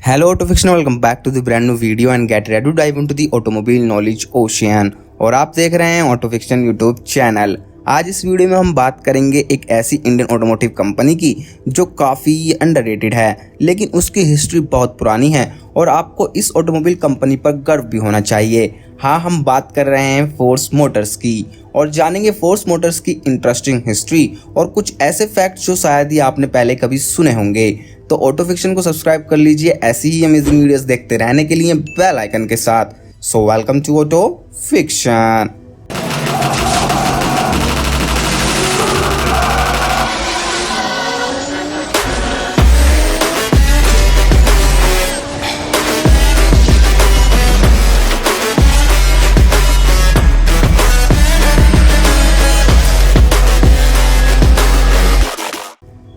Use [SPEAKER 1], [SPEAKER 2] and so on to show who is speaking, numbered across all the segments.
[SPEAKER 1] Hello Auto Fiction, welcome back to the brand new video and get ready to dive into the automobile knowledge ocean। और आप देख रहे हैं auto fiction YouTube channel. आज इस video में हम बात करेंगे एक ऐसी इंडियन ऑटोमोटिव कंपनी की जो काफ़ी अंडररेटेड है, लेकिन उसकी हिस्ट्री बहुत पुरानी है और आपको इस ऑटोमोबाइल कंपनी पर गर्व भी होना चाहिए। हाँ, हम बात कर रहे हैं फोर्स मोटर्स की और जानेंगे फोर्स मोटर्स की इंटरेस्टिंग हिस्ट्री और कुछ ऐसे फैक्ट्स जो शायद ही आपने पहले कभी सुने होंगे। तो ऑटो फिक्शन को सब्सक्राइब कर लीजिए ऐसी ही अमेजिंग वीडियोस देखते रहने के लिए बेल आइकन के साथ। So welcome to auto fiction.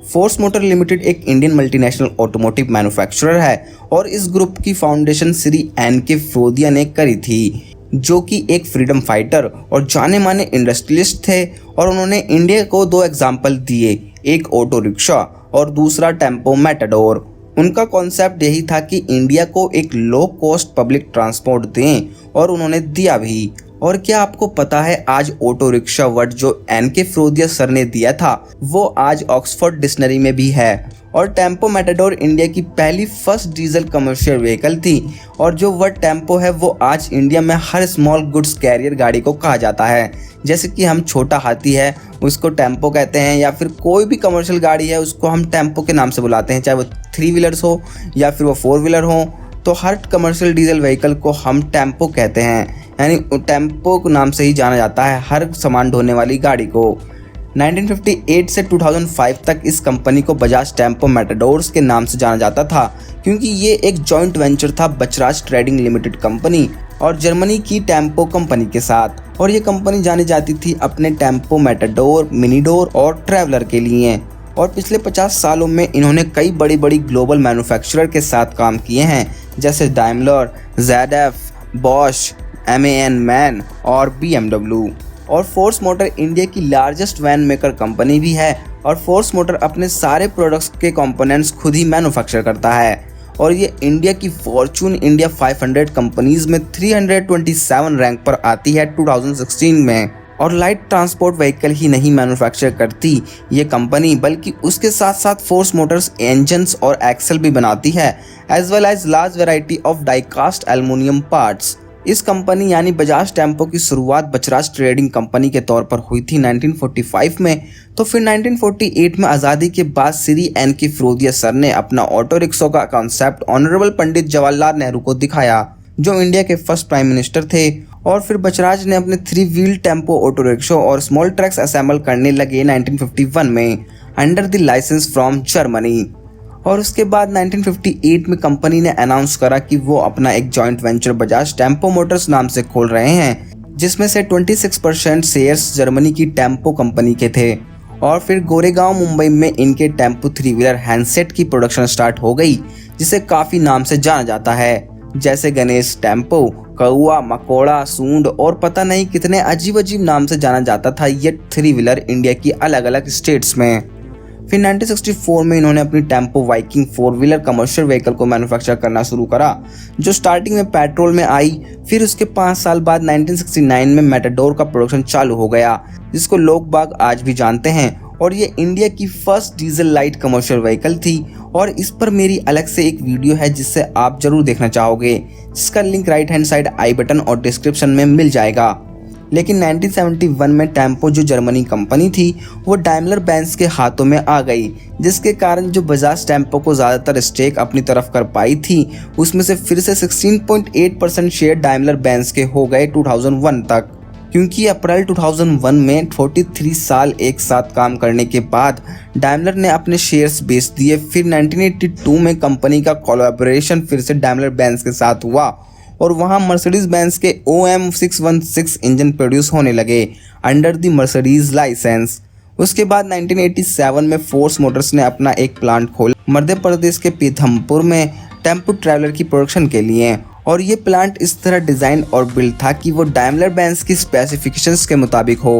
[SPEAKER 1] Force Motor Limited एक इंडियन मल्टीनेशनल ऑटोमोटिव मैन्युफैक्चरर है और इस ग्रुप की फाउंडेशन श्री एन.के. फिरोदिया ने करी थी, जो कि एक फ्रीडम फाइटर और जाने माने इंडस्ट्रियलिस्ट थे। और उन्होंने इंडिया को दो एग्जाम्पल दिए, एक ऑटो रिक्शा और दूसरा टेम्पो मैटाडोर। उनका कॉन्सेप्ट यही था कि इंडिया को एक लो कॉस्ट पब्लिक ट्रांसपोर्ट दें और उन्होंने दिया भी। और क्या आपको पता है, आज ऑटो रिक्शा वर्ड जो एन.के. फिरोदिया सर ने दिया था वो आज ऑक्सफोर्ड डिक्शनरी में भी है। और टेम्पो मैटाडोर इंडिया की पहली फर्स्ट डीजल कमर्शियल व्हीकल थी और जो वर्ड टेम्पो है वो आज इंडिया में हर स्मॉल गुड्स कैरियर गाड़ी को कहा जाता है। जैसे कि हम छोटा हाथी है उसको टेम्पो कहते हैं, या फिर कोई भी कमर्शियल गाड़ी है उसको हम टेम्पो के नाम से बुलाते हैं, चाहे वो 3 व्हीलर्स हो या फिर वो 4 व्हीलर हो। तो हर कमर्शियल डीजल व्हीकल को हम टेम्पो कहते हैं, यानी टेम्पो के नाम से ही जाना जाता है हर सामान ढोने वाली गाड़ी को। 1958 से 2005 तक इस कंपनी को बजाज टेम्पो मैटाडोर्स के नाम से जाना जाता था, क्योंकि ये एक जॉइंट वेंचर था बजराज ट्रेडिंग लिमिटेड कंपनी और जर्मनी की टेम्पो कंपनी के साथ। और ये कंपनी जानी जाती थी अपने टेम्पो मैटाडोर, मिनीडोर और ट्रैवलर के लिए। और पिछले 50 सालों में इन्होंने कई बड़ी बड़ी ग्लोबल मैन्युफैक्चरर के साथ काम किए हैं, जैसे डाइमलर, ZF, बॉश, MAN और BMW। और फोर्स मोटर इंडिया की लार्जेस्ट वैन मेकर कंपनी भी है और फोर्स मोटर अपने सारे प्रोडक्ट्स के कंपोनेंट्स खुद ही मैन्युफैक्चर करता है। और ये इंडिया की फॉर्चून इंडिया 500 कंपनीज में 327 रैंक पर आती है 2016 में। और लाइट ट्रांसपोर्ट व्हीकल ही नहीं मैन्युफैक्चर करती ये कंपनी, बल्कि उसके साथ साथ फोर्स मोटर्स इंजन्स और एक्सल भी बनाती है, as well as large variety of diecast aluminium parts. इस कंपनी यानी बजाज टेम्पो की शुरुआत बजराज ट्रेडिंग कंपनी के तौर पर हुई थी 1945 में। तो फिर 1948 में आज़ादी के बाद श्री एन.के. फिरोदिया सर ने अपना ऑटो रिक्शा का कॉन्सेप्ट ऑनरेबल पंडित जवाहरलाल नेहरू को दिखाया, जो इंडिया के फर्स्ट प्राइम मिनिस्टर थे। और फिर बजराज ने अपने 3 व्हील टेम्पो ऑटो रिक्शा और स्मॉल ट्रक्स असेंबल करने लगे 1951 में under the licence from Germany. और उसके बाद 1958 में कंपनी ने अनाउंस करा कि वो अपना एक joint venture Bajaj tempo Motors नाम से खोल रहे हैं, जिसमें से 26% शेयर्स जर्मनी की टेम्पो कंपनी के थे। और फिर गोरेगांव मुंबई में इनके टेम्पो 3 व्हीलर हैंडसेट की प्रोडक्शन स्टार्ट हो गई, जिसे काफ़ी नाम से जाना जाता है, जैसे गणेश टेम्पो, कौआ, मकोड़ा, सूंड और पता नहीं कितने अजीब अजीब नाम से जाना जाता था ये 3 व्हीलर इंडिया की अलग अलग स्टेट्स में। फिर 1964 में इन्होंने अपनी tempo Viking 4 wheeler commercial vehicle को मैन्युफैक्चर करना शुरू करा, जो स्टार्टिंग में पेट्रोल में आई। फिर उसके 5 साल बाद 1969 में मैटाडोर का प्रोडक्शन चालू हो गया, जिसको लोग बाग आज भी जानते हैं। और ये इंडिया की first diesel light commercial vehicle थी और इस पर मेरी अलग से एक वीडियो है जिससे आप जरूर देखना चाहोगे, जिसका link right hand side I button और डिस्क्रिप्शन में मिल जाएगा। लेकिन 1971 में टेम्पो जो जर्मनी कंपनी थी वो डाइमलर बेंज के हाथों में आ गई, जिसके कारण जो बजाज टेम्पो को ज़्यादातर स्टेक अपनी तरफ कर पाई थी उसमें से फिर से 16.8% शेयर डाइमलर बेंज के हो गए 2001 तक। क्योंकि अप्रैल 2001 में 43 साल एक साथ काम करने के बाद डाइमलर ने अपने शेयर्स बेच दिए। फिर 1982 में कंपनी का कोलैबोरेशन फिर से डाइमलर बेंज के साथ हुआ और वहां मर्सिडीज बेंज के OM616 इंजन प्रोड्यूस होने लगे अंडर द मर्सिडीज लाइसेंस। उसके बाद 1987 में फोर्स मोटर्स ने अपना एक प्लांट खोला मध्य प्रदेश के पीथमपुर में टेम्पो ट्रैवलर की प्रोडक्शन के लिए। और ये प्लांट इस तरह डिज़ाइन और बिल्ड था कि वो डाइमलर बेंज की स्पेसिफिकेशंस के मुताबिक हो।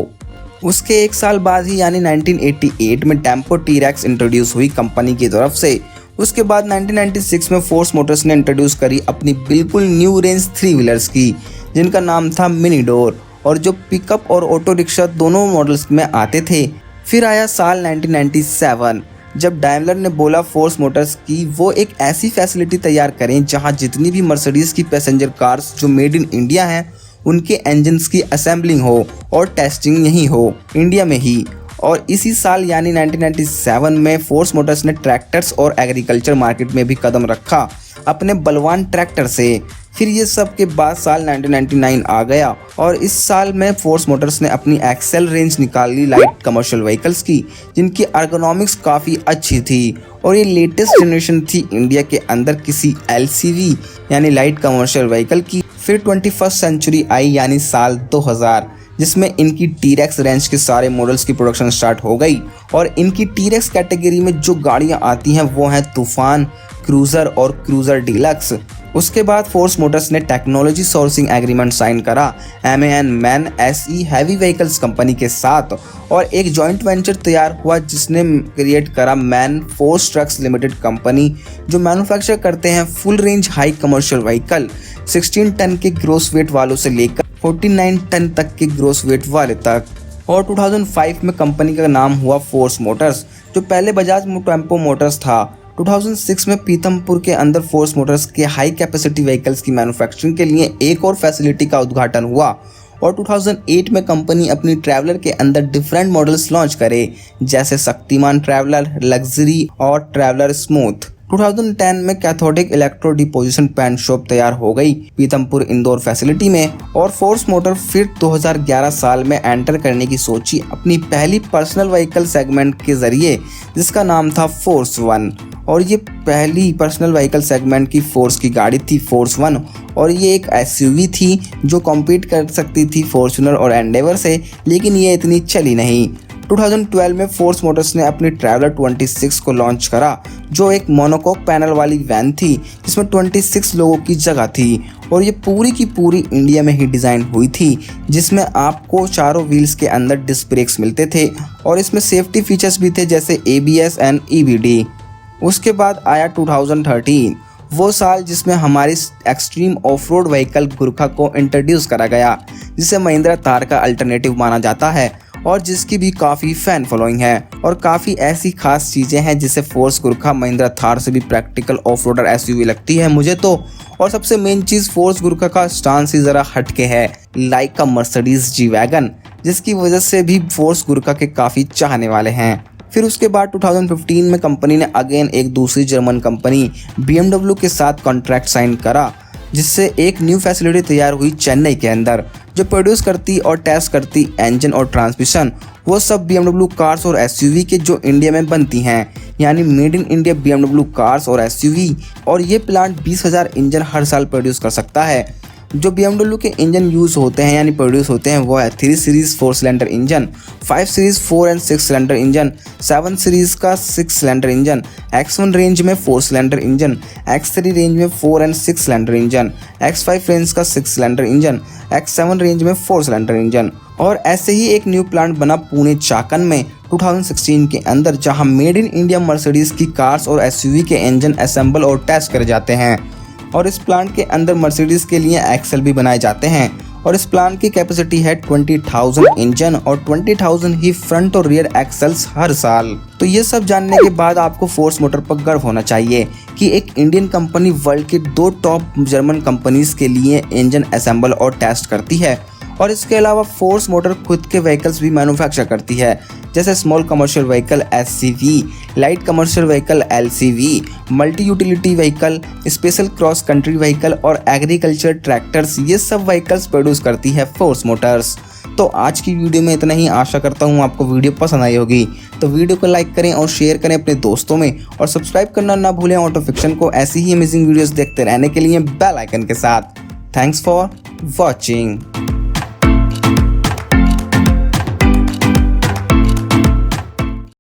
[SPEAKER 1] उसके 1 साल बाद ही यानी 1988 में टेम्पो टी-रेक्स इंट्रोड्यूस हुई कंपनी की तरफ से उसके बाद 1996 में फोर्स मोटर्स ने इंट्रोड्यूस करी अपनी बिल्कुल न्यू रेंज 3 व्हीलर्स की, जिनका नाम था मिनी डोर, और जो पिकअप और ऑटो रिक्शा दोनों मॉडल्स में आते थे। फिर आया साल 1997, जब डायमलर ने बोला फोर्स मोटर्स की वो एक ऐसी फैसिलिटी तैयार करें जहां जितनी भी मर्सिडीज की पैसेंजर कार्स जो मेड इन इंडिया हैं उनके इंजन्स की असेंबलिंग हो और टेस्टिंग यहीं हो, इंडिया में ही। और इसी साल यानी 1997 में फोर्स मोटर्स ने ट्रैक्टर्स और एग्रीकल्चर मार्केट में भी कदम रखा अपने बलवान ट्रैक्टर से। फिर ये सब के बाद साल 1999 आ गया और इस साल में फोर्स मोटर्स ने अपनी एक्सेल रेंज निकाली लाइट कमर्शियल व्हीकल्स की, जिनकी अर्गोनॉमिक्स काफ़ी अच्छी थी और ये लेटेस्ट जनरेशन थी इंडिया के अंदर किसी LCV यानी लाइट कमर्शियल व्हीकल की। फिर 21st सेंचुरी आई यानी साल 2000, जिसमें इनकी टीरेक्स रेंज के सारे मॉडल्स की प्रोडक्शन स्टार्ट हो गई और इनकी टीरेक्स कैटेगरी में जो गाड़ियां आती हैं वो हैं तूफान, क्रूज़र और क्रूज़र डीलक्स। उसके बाद फोर्स मोटर्स ने टेक्नोलॉजी सोर्सिंग एग्रीमेंट साइन करा MAN SE heavy vehicles company के साथ और एक जॉइंट वेंचर तैयार हुआ जिसने क्रिएट करा MAN Force Trucks Limited company, जो मैन्युफैक्चर करते हैं full range high commercial vehicle 16 ton के ग्रोस वेट वालों से लेकर 49 टन तक के ग्रोस वेट वाले तक। और 2005 में कंपनी का नाम हुआ फोर्स मोटर्स, जो पहले बजाज टेम्पो मोटर्स था। 2006 में पीथमपुर के अंदर फोर्स मोटर्स के हाई कैपेसिटी व्हीकल्स की मैन्युफैक्चरिंग के लिए एक और फैसिलिटी का उद्घाटन हुआ और 2008 में कंपनी अपनी ट्रैवलर के अंदर डिफरेंट मॉडल्स लॉन्च करे, जैसे शक्तिमान ट्रैवलर, लग्जरी और ट्रैवलर स्मूथ। 2010 में cathodic electro deposition paint shop तैयार हो गई पीथमपुर इंदौर फैसिलिटी में और फोर्स मोटर फिर 2011 साल में एंटर करने की सोची अपनी पहली पर्सनल व्हीकल सेगमेंट के जरिए, जिसका नाम था फोर्स 1। और ये पहली पर्सनल व्हीकल सेगमेंट की फोर्स की गाड़ी थी फोर्स 1 और ये एक SUV थी जो कॉम्पीट कर सकती थी फॉर्च्यूनर और एंडेवर से, लेकिन ये इतनी चली नहीं। 2012 में फोर्स मोटर्स ने अपनी ट्रैवलर 26 को लॉन्च करा, जो एक मोनोकॉक पैनल वाली वैन थी जिसमें 26 लोगों की जगह थी और ये पूरी की पूरी इंडिया में ही डिज़ाइन हुई थी, जिसमें आपको चारों व्हील्स के अंदर डिस्क ब्रेक्स मिलते थे और इसमें सेफ्टी फीचर्स भी थे जैसे ABS एंड EBD। उसके बाद आया 2013, वो साल जिसमें हमारी extreme of road vehicle Gurkha को इंट्रोड्यूस करा गया, जिसे महिंद्रा थार का अल्टरनेटिव माना जाता है और जिसकी भी काफ़ी फैन फॉलोइंग है और काफ़ी ऐसी खास चीज़ें हैं जिसे फोर्स गुरखा महिंद्रा थार से भी प्रैक्टिकल ऑफ रोडर SUV लगती है मुझे तो। और सबसे मेन चीज़ फोर्स गुरखा का स्टांस ही ज़रा हटके है, लाइक का मर्सिडीज G-Wagon, जिसकी वजह से भी फोर्स गुरखा के काफ़ी चाहने वाले हैं। फिर उसके बाद 2015 में कंपनी ने अगेन एक दूसरी जर्मन कंपनी BMW के साथ कॉन्ट्रैक्ट साइन करा, जिससे एक न्यू फैसिलिटी तैयार हुई चेन्नई के अंदर, जो प्रोड्यूस करती और टेस्ट करती इंजन और ट्रांसमिशन वो सब BMW कार्स और SUV के जो इंडिया में बनती हैं, यानी made in India BMW cars और SUV। और ये प्लांट 20,000 इंजन हर साल प्रोड्यूस कर सकता है। जो BMW के इंजन यूज़ होते हैं यानी प्रोड्यूस होते हैं वो है 3 series 4 cylinder engine, 5 series 4 and 6 cylinder engine, 7 series का 6 सिलेंडर इंजन, X1 रेंज में 4 सिलेंडर इंजन, X3 रेंज में 4 and 6 cylinder engine, X5 range का 6 सिलेंडर इंजन, X7 रेंज में 4 सिलेंडर इंजन। और ऐसे ही एक न्यू प्लांट बना पुणे चाकन में 2016 के अंदर, जहां मेड इन इंडिया मर्सिडीज की कार्स और SUV के इंजन असेंबल और टेस्ट करे जाते हैं। और इस प्लांट के अंदर मर्सिडीज के लिए एक्सेल भी बनाए जाते हैं और इस प्लांट की कैपेसिटी है 20,000 इंजन और 20,000 ही फ्रंट और रियर एक्सेल्स हर साल। तो ये सब जानने के बाद आपको फोर्स मोटर पर गर्व होना चाहिए कि एक इंडियन कंपनी वर्ल्ड के 2 टॉप जर्मन कंपनीज के लिए इंजन असेंबल और टेस्ट करती है। और इसके अलावा फोर्स मोटर खुद के व्हीकल्स भी मैन्युफैक्चर करती है, जैसे small commercial vehicle SCV, light commercial vehicle LCV, multi utility vehicle, special cross country vehicle और एग्रीकल्चर ट्रैक्टर्स, ये सब व्हीकल्स प्रोड्यूस करती है फोर्स मोटर्स। तो आज की वीडियो में इतना ही। आशा करता हूँ आपको वीडियो पसंद आई होगी, तो वीडियो को लाइक करें और शेयर करें अपने दोस्तों में और सब्सक्राइब करना ना भूलें ऑटो फिक्शन को ऐसी ही अमेजिंग वीडियोस देखते रहने के लिए बेल आइकन के साथ। Thanks for watching.